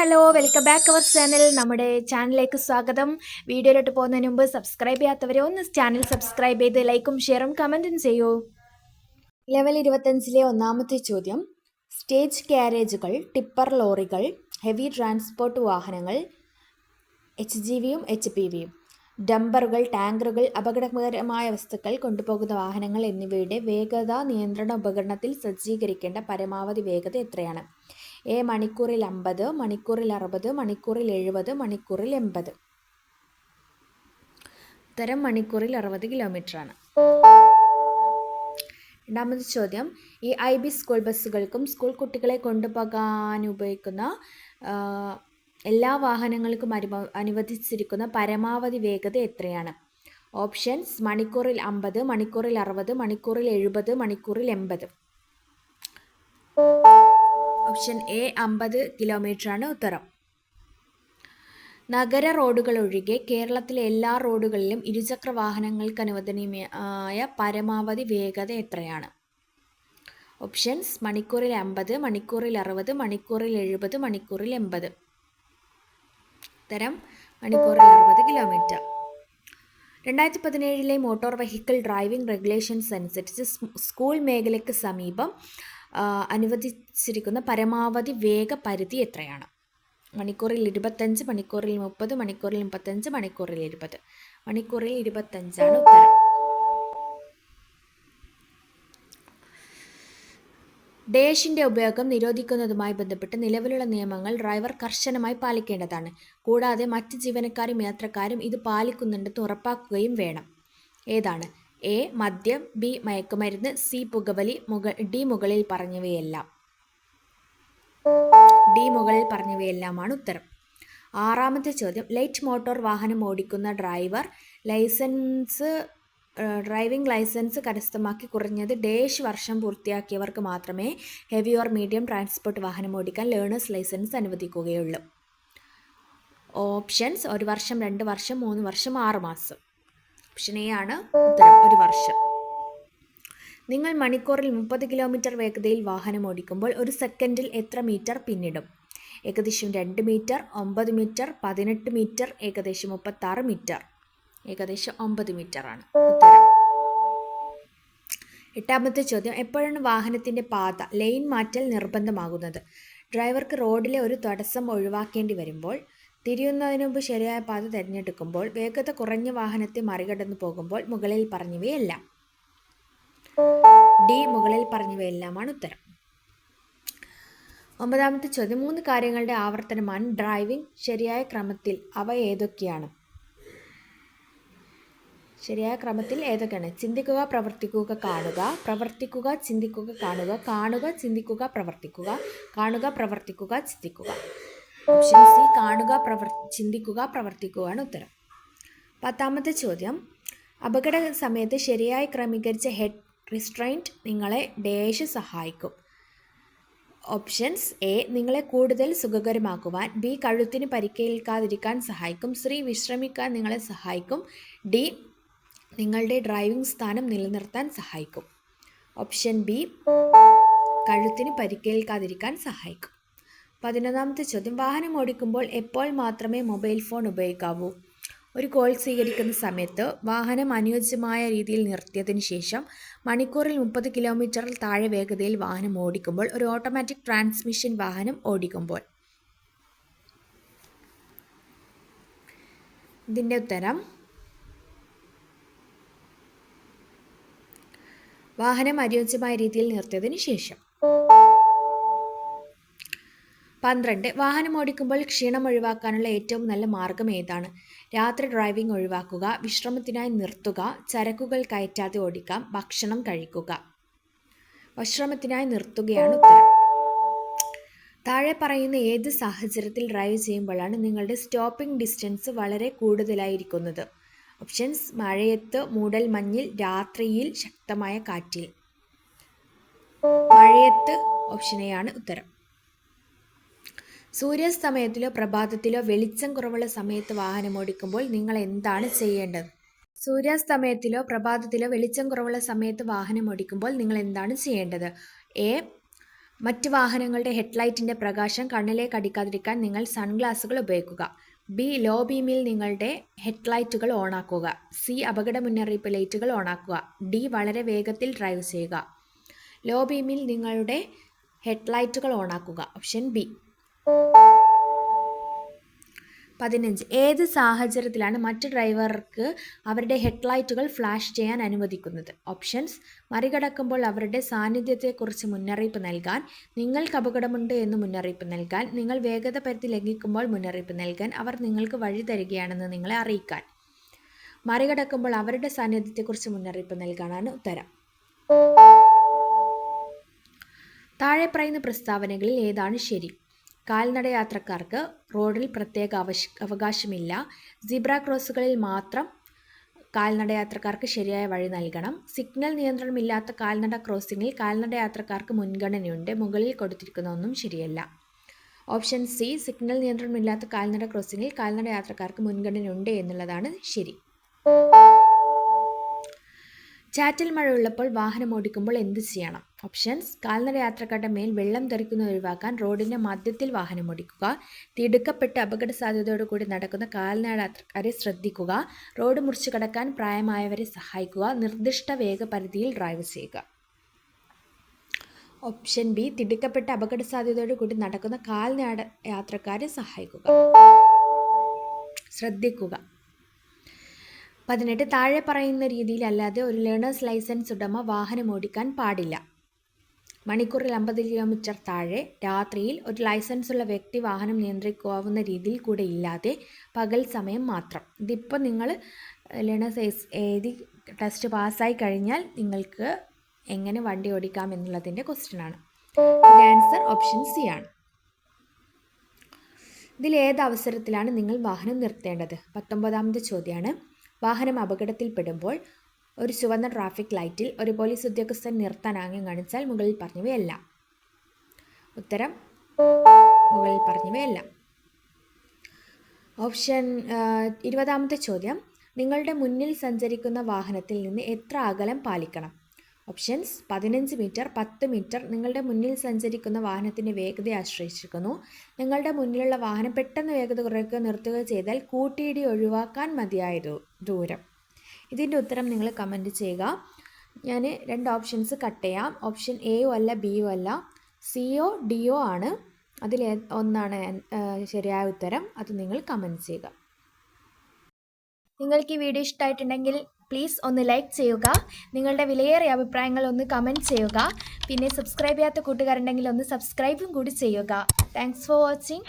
Hello, welcome back our channel. നമ്മുടെ ചാനലിലേക്ക് സ്വാഗതം. വീഡിയോയിലോട്ട് പോകുന്നതിന് മുമ്പ് സബ്സ്ക്രൈബ് ചെയ്യാത്തവരെ ഒന്ന് ചാനൽ സബ്സ്ക്രൈബ് ചെയ്ത് ലൈക്കും ഷെയറും കമൻറ്റും ചെയ്യൂ. ലെവൽ 25 ഒന്നാമത്തെ ചോദ്യം. സ്റ്റേജ് കാരേജുകൾ, ടിപ്പർ ലോറികൾ, ഹെവി ട്രാൻസ്പോർട്ട് വാഹനങ്ങൾ, HGVയും HPVയും, ഡംപറുകൾ, ടാങ്കറുകൾ, അപകടകരമായ വസ്തുക്കൾ കൊണ്ടുപോകുന്ന വാഹനങ്ങൾ എന്നിവയുടെ വേഗത നിയന്ത്രണ ഉപകരണത്തിൽ സജ്ജീകരിക്കേണ്ട പരമാവധി വേഗത എത്രയാണ്? എ മണിക്കൂറിൽ 50, മണിക്കൂറിൽ 60, മണിക്കൂറിൽ 70, മണിക്കൂറിൽ 80. ഉത്തരം മണിക്കൂറിൽ 60 കിലോമീറ്ററാണ്. രണ്ടാമത്തെ ചോദ്യം. ഈ IB സ്കൂൾ ബസ്സുകൾക്കും സ്കൂൾ കുട്ടികളെ കൊണ്ടുപോകാൻ ഉപയോഗിക്കുന്ന എല്ലാ വാഹനങ്ങൾക്കും അനുവദിച്ചിരിക്കുന്ന പരമാവധി വേഗത എത്രയാണ്? ഓപ്ഷൻസ്: മണിക്കൂറിൽ 50, മണിക്കൂറിൽ 60, മണിക്കൂറിൽ 70, മണിക്കൂറിൽ 80. ഓപ്ഷൻ എ 50 കിലോമീറ്ററാണ് ഉത്തരം. നഗര റോഡുകൾ ഒഴികെ കേരളത്തിലെ എല്ലാ റോഡുകളിലും ഇരുചക്ര വാഹനങ്ങൾക്ക് അനുവദനീയമായ പരമാവധി വേഗത എത്രയാണ്? ഓപ്ഷൻസ്: മണിക്കൂറിൽ 50, മണിക്കൂറിൽ 60, മണിക്കൂറിൽ 70, മണിക്കൂറിൽ 80. ഉത്തരം മണിക്കൂറിൽ 60 kilometre. 2017 motor vehicle driving regulations അനുസരിച്ച് സ്കൂൾ മേഖലയ്ക്ക് സമീപം അനുവദിച്ചിരിക്കുന്ന പരമാവധി വേഗ പരിധി എത്രയാണ്? മണിക്കൂറിൽ 25, മണിക്കൂറിൽ 30, മണിക്കൂറിൽ 35, മണിക്കൂറിൽ 20. മണിക്കൂറിൽ 25 ഉത്തരം. ഡേഷിൻ്റെ ഉപയോഗം നിരോധിക്കുന്നതുമായി ബന്ധപ്പെട്ട് നിലവിലുള്ള നിയമങ്ങൾ ഡ്രൈവർ കർശനമായി പാലിക്കേണ്ടതാണ്. കൂടാതെ മറ്റ് ജീവനക്കാരും യാത്രക്കാരും ഇത് പാലിക്കുന്നുണ്ടെന്ന് ഉറപ്പാക്കുകയും വേണം. ഏതാണ്? എ മദ്യം, ബി മയക്കുമരുന്ന്, സി പുകവലി, ഡി മുകളിൽ പറഞ്ഞവയെല്ലാം. ഡി മുകളിൽ പറഞ്ഞവയെല്ലാമാണ് ഉത്തരം. ആറാമത്തെ ചോദ്യം. ലൈറ്റ് മോട്ടോർ വാഹനം ഓടിക്കുന്ന ഡ്രൈവിംഗ് ലൈസൻസ് കരസ്ഥമാക്കി കുറഞ്ഞത് ഡേഷ് വർഷം പൂർത്തിയാക്കിയവർക്ക് മാത്രമേ ഹെവി ഓർ മീഡിയം ട്രാൻസ്പോർട്ട് വാഹനം ഓടിക്കാൻ ലേണേഴ്സ് ലൈസൻസ് അനുവദിക്കുകയുള്ളൂ. ഓപ്ഷൻസ്: 1 വർഷം, 2 വർഷം, 3 വർഷം, 6 മാസം. ഓപ്ഷൻ എ ആണ് ഉത്തരം, 1 വർഷം. നിങ്ങൾ മണിക്കൂറിൽ 30 കിലോമീറ്റർ വേഗതയിൽ വാഹനം ഓടിക്കുമ്പോൾ 1 സെക്കൻഡിൽ എത്ര മീറ്റർ പിന്നിടും? ഏകദേശം 2 മീറ്റർ, 9 മീറ്റർ, 18 മീറ്റർ, ഏകദേശം 36 മീറ്റർ. ഏകദേശം 9 മീറ്ററാണ് ഉത്തരം. എട്ടാമത്തെ ചോദ്യം. എപ്പോഴാണ് വാഹനത്തിൻ്റെ പാത ലൈൻ മാറ്റൽ നിർബന്ധമാകുന്നത്? ഡ്രൈവർക്ക് റോഡിലെ ഒരു തടസ്സം ഒഴിവാക്കേണ്ടി വരുമ്പോൾ, തിരിയുന്നതിന് മുമ്പ് ശരിയായ പാത തിരഞ്ഞെടുക്കുമ്പോൾ, വേഗത കുറഞ്ഞ വാഹനത്തെ മറികടന്നു പോകുമ്പോൾ, മുകളിൽ പറഞ്ഞവയെല്ലാം. ഡി മുകളിൽ പറഞ്ഞവയെല്ലാമാണ് ഉത്തരം. ഒമ്പതാമത്തെ ചോദ്യം. 3 കാര്യങ്ങളുടെ ആവർത്തനമാണ് ഡ്രൈവിംഗ്. ശരിയായ ക്രമത്തിൽ അവ ഏതൊക്കെയാണ്? ശരിയായ ക്രമത്തിൽ ഏതൊക്കെയാണ്? ചിന്തിക്കുക, പ്രവർത്തിക്കുക, കാണുക. പ്രവർത്തിക്കുക, ചിന്തിക്കുക, കാണുക. കാണുക, ചിന്തിക്കുക, പ്രവർത്തിക്കുക. കാണുക, പ്രവർത്തിക്കുക, ചിന്തിക്കുക. ഓപ്ഷൻ സി കാണുക, ചിന്തിക്കുക, പ്രവർത്തിക്കുകയാണ് ഉത്തരം. 10ാമത്തെ ചോദ്യം. അപകട സമയത്ത് ശരിയായി ക്രമീകരിച്ച ഹെഡ് റിസ്ട്രെയിൻറ്റ് നിങ്ങളെ ഡേഷ് സഹായിക്കും? ഓപ്ഷൻസ്: എ നിങ്ങളെ കൂടുതൽ സുഖകരമാക്കുവാൻ, ബി കഴുത്തിന് പരിക്കേൽക്കാതിരിക്കാൻ സഹായിക്കും, സി വിശ്രമിക്കാൻ നിങ്ങളെ സഹായിക്കും, ഡി നിങ്ങളുടെ ഡ്രൈവിംഗ് സ്ഥാനം നിലനിർത്താൻ സഹായിക്കും. ഓപ്ഷൻ ബി കഴുത്തിന് പരിക്കേൽക്കാതിരിക്കാൻ സഹായിക്കും. 11ാമത്തെ ചോദ്യം. വാഹനം ഓടിക്കുമ്പോൾ എപ്പോൾ മാത്രമേ മൊബൈൽ ഫോൺ ഉപയോഗിക്കാവൂ? ഒരു കോൾ സ്വീകരിക്കുന്ന സമയത്ത്, വാഹനം അനുയോജ്യമായ രീതിയിൽ നിർത്തിയതിനു ശേഷം, മണിക്കൂറിൽ 30 കിലോമീറ്ററിൽ താഴെ വേഗതയിൽ വാഹനം ഓടിക്കുമ്പോൾ, ഒരു ഓട്ടോമാറ്റിക് ട്രാൻസ്മിഷൻ വാഹനം ഓടിക്കുമ്പോൾ. ഇതിൻ്റെ ഉത്തരം വാഹനം അനുയോജ്യമായ രീതിയിൽ നിർത്തിയതിനു ശേഷം. 12. വാഹനം ഓടിക്കുമ്പോൾ ക്ഷീണം ഒഴിവാക്കാനുള്ള ഏറ്റവും നല്ല മാർഗം ഏതാണ്? രാത്രി ഡ്രൈവിംഗ് ഒഴിവാക്കുക, വിശ്രമത്തിനായി നിർത്തുക, ചരക്കുകൾ കയറ്റാതെ ഓടിക്കാം, ഭക്ഷണം കഴിക്കുക. വിശ്രമത്തിനായി നിർത്തുകയാണ് ഉത്തരം. താഴെ പറയുന്ന ഏത് സാഹചര്യത്തിൽ ഡ്രൈവ് ചെയ്യുമ്പോഴാണ് നിങ്ങളുടെ സ്റ്റോപ്പിംഗ് ഡിസ്റ്റൻസ് വളരെ കൂടുതലായിരിക്കുന്നത്? ഓപ്ഷൻസ്: മഴയത്ത്, മൂടൽമഞ്ഞിൽ, രാത്രിയിൽ, ശക്തമായ കാറ്റിൽ. മഴയത്ത് ഓപ്ഷൻ എ ആണ് ഉത്തരം. സൂര്യാസ്തമയത്തിലോ പ്രഭാതത്തിലോ വെളിച്ചം കുറവുള്ള സമയത്ത് വാഹനം ഓടിക്കുമ്പോൾ നിങ്ങൾ എന്താണ് ചെയ്യേണ്ടത്? സൂര്യാസ്തമയത്തിലോ പ്രഭാതത്തിലോ വെളിച്ചം കുറവുള്ള സമയത്ത് വാഹനം ഓടിക്കുമ്പോൾ നിങ്ങൾ എന്താണ് ചെയ്യേണ്ടത്? എ മറ്റ് വാഹനങ്ങളുടെ ഹെഡ്ലൈറ്റിൻ്റെ പ്രകാശം കണ്ണിലേക്ക് അടിക്കാതിരിക്കാൻ നിങ്ങൾ സൺഗ്ലാസുകൾ ഉപയോഗിക്കുക. ബി. ലോ ബീമിൽ നിങ്ങളുടെ ഹെഡ്ലൈറ്റുകൾ ഓണാക്കുക. സി. അപകട മുന്നറിയിപ്പ് ലൈറ്റുകൾ ഓണാക്കുക. ഡി. വളരെ വേഗത്തിൽ ഡ്രൈവ് ചെയ്യുക. ലോ ബീമിൽ നിങ്ങളുടെ ഹെഡ്ലൈറ്റുകൾ ഓണാക്കുക. Option B. 15. ഏത് സാഹചര്യത്തിലാണ് മറ്റ് ഡ്രൈവർക്ക് അവരുടെ ഹെഡ്ലൈറ്റുകൾ ഫ്ലാഷ് ചെയ്യാൻ അനുവദിക്കുന്നത്? ഓപ്ഷൻസ്: മറികടക്കുമ്പോൾ അവരുടെ സാന്നിധ്യത്തെക്കുറിച്ച് മുന്നറിയിപ്പ് നൽകാൻ, നിങ്ങൾക്ക് അപകടമുണ്ട് എന്ന് മുന്നറിയിപ്പ് നൽകാൻ, നിങ്ങൾ വേഗത പരിധി ലംഘിക്കുമ്പോൾ മുന്നറിയിപ്പ് നൽകാൻ, അവർ നിങ്ങൾക്ക് വഴി തരികയാണെന്ന് നിങ്ങളെ അറിയിക്കാൻ. മറികടക്കുമ്പോൾ അവരുടെ സാന്നിധ്യത്തെക്കുറിച്ച് മുന്നറിയിപ്പ് നൽകാനാണ് ഉത്തരം. താഴെ പറയുന്ന പ്രസ്താവനകളിൽ ഏതാണ് ശരി? കാൽനടയാത്രക്കാർക്ക് റോഡിൽ പ്രത്യേക അവകാശമില്ല. സീബ്ര ക്രോസുകളിൽ മാത്രം കാൽനടയാത്രക്കാർക്ക് ശരിയായ വഴി നൽകണം. സിഗ്നൽ നിയന്ത്രണമില്ലാത്ത കാൽനട ക്രോസിംഗിൽ കാൽനടയാത്രക്കാർക്ക് മുൻഗണനയുണ്ട്. മുകളിൽ കൊടുത്തിരിക്കുന്ന ഒന്നും ശരിയല്ല. Option C. സിഗ്നൽ നിയന്ത്രണമില്ലാത്ത കാൽനട ക്രോസിംഗിൽ കാൽനടയാത്രക്കാർക്ക് മുൻഗണനയുണ്ട് എന്നുള്ളതാണ് ശരി. ചാറ്റൽ മഴ ഉള്ളപ്പോൾ വാഹനം ഓടിക്കുമ്പോൾ എന്ത് ചെയ്യണം? ഓപ്ഷൻസ്: കാൽനടയാത്രക്കാരുടെ മേൽ വെള്ളം തെറിക്കുന്നത് ഒഴിവാക്കാൻ റോഡിൻ്റെ മധ്യത്തിൽ വാഹനം ഓടിക്കുക. തിടുക്കപ്പെട്ട് അപകട സാധ്യതയോടുകൂടി നടക്കുന്ന കാൽനടയാത്രക്കാരെ ശ്രദ്ധിക്കുക. റോഡ് മുറിച്ചു കടക്കാൻ പ്രായമായവരെ സഹായിക്കുക. നിർദ്ദിഷ്ട വേഗപരിധിയിൽ ഡ്രൈവ് ചെയ്യുക. Option B. തിടുക്കപ്പെട്ട് അപകട സാധ്യതയോടുകൂടി നടക്കുന്ന കാൽനടയാത്രക്കാരെ സഹായിക്കുക, ശ്രദ്ധിക്കുക. 18. താഴെ പറയുന്ന രീതിയിലല്ലാതെ ഒരു ലേണേഴ്സ് ലൈസൻസ് ഉടമ വാഹനം ഓടിക്കാൻ പാടില്ല. മണിക്കൂറിൽ 50 കിലോമീറ്റർ താഴെ, രാത്രിയിൽ ഒരു ലൈസൻസുള്ള വ്യക്തി വാഹനം നിയന്ത്രിക്കാവുന്ന രീതിയിൽ കൂടെ ഇല്ലാതെ, പകൽ സമയം മാത്രം. ഇതിപ്പോൾ നിങ്ങൾ ലേണേഴ്സ് എഴുതി ടെസ്റ്റ് പാസ്സായി കഴിഞ്ഞാൽ നിങ്ങൾക്ക് എങ്ങനെ വണ്ടി ഓടിക്കാം എന്നുള്ളതിൻ്റെ ക്വസ്റ്റ്യനാണ്. ഇതിൻ്റെ ആൻസർ ഓപ്ഷൻ സി ആണ്. ഇതിൽ ഏത് അവസരത്തിലാണ് നിങ്ങൾ വാഹനം നിർത്തേണ്ടത്? 19ാമത്തെ ചോദ്യമാണ്. വാഹനം അപകടത്തിൽപ്പെടുമ്പോൾ ഒരു ചുവന്ന ട്രാഫിക് ലൈറ്റിൽ ഒരു പോലീസ് ഉദ്യോഗസ്ഥൻ നിർത്താൻ ആംഗ്യം കാണിച്ചാൽ മുകളിൽ പറഞ്ഞവയല്ല. ഉത്തരം മുകളിൽ പറഞ്ഞവയല്ല. ഓപ്ഷൻ 20ാമത്തെ ചോദ്യം. നിങ്ങളുടെ മുന്നിൽ സഞ്ചരിക്കുന്ന വാഹനത്തിൽ നിന്ന് എത്ര അകലം പാലിക്കണം? Options: 15 metre, 10 metre. നിങ്ങളുടെ മുന്നിൽ സഞ്ചരിക്കുന്ന വാഹനത്തിൻ്റെ വേഗതയെ ആശ്രയിച്ചിരിക്കുന്നു. നിങ്ങളുടെ മുന്നിലുള്ള വാഹനം പെട്ടെന്ന് വേഗത കുറയ്ക്കുകയോ നിർത്തുകയോ ചെയ്താൽ കൂട്ടിയിടി ഒഴിവാക്കാൻ മതിയായ ദൂരം. ഇതിൻ്റെ ഉത്തരം നിങ്ങൾ കമൻറ്റ് ചെയ്യുക. ഞാൻ 2 ഓപ്ഷൻസ് കട്ട് ചെയ്യാം. ഓപ്ഷൻ എയോ അല്ല ബിയോ അല്ല, സിയോ ഡിയോ ആണ്. അതിൽ ഒന്നാണ് ശരിയായ ഉത്തരം. അത് നിങ്ങൾ കമൻറ്റ് ചെയ്യുക. നിങ്ങൾക്ക് ഈ വീഡിയോ ഇഷ്ടമായിട്ടുണ്ടെങ്കിൽ പ്ലീസ് ഒന്ന് ലൈക്ക് ചെയ്യുക. നിങ്ങളുടെ വിലയേറിയ അഭിപ്രായങ്ങൾ ഒന്ന് കമൻറ്റ് ചെയ്യുക. പിന്നെ സബ്സ്ക്രൈബ് ചെയ്യാത്ത കൂട്ടുകാരുണ്ടെങ്കിൽ ഒന്ന് സബ്സ്ക്രൈബും കൂടി ചെയ്യുക. Thanks for watching.